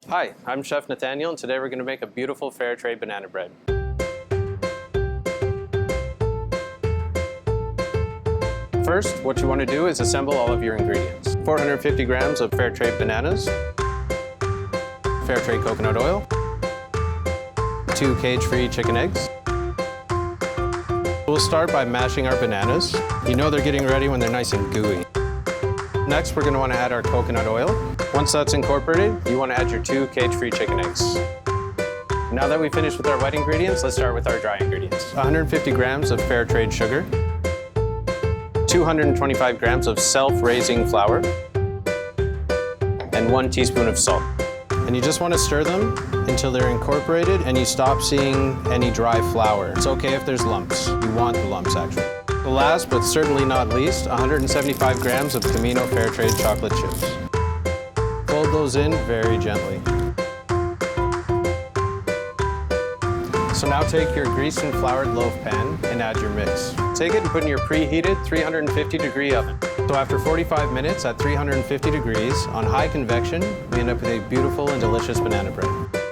Hi, I'm Chef Nathaniel, and today we're going to make a beautiful fair trade banana bread. First, what you want to do is assemble all of your ingredients. 450 grams of fair trade bananas, fair trade coconut oil, 2 cage-free chicken eggs. We'll start by mashing our bananas. You know they're getting ready when they're nice and gooey. Next, we're going to want to add our coconut oil. Once that's incorporated, you want to add your 2 cage-free chicken eggs. Now that we've finished with our wet ingredients, let's start with our dry ingredients. 150 grams of fair trade sugar, 225 grams of self-raising flour, and 1 teaspoon of salt. And you just want to stir them until they're incorporated and you stop seeing any dry flour. It's okay if there's lumps. You want the lumps, actually. The last, but certainly not least, 175 grams of Camino Fair Trade chocolate chips. Fold those in very gently. So now take your greased and floured loaf pan and add your mix. Take it and put in your preheated 350-degree oven. So after 45 minutes at 350 degrees on high convection, we end up with a beautiful and delicious banana bread.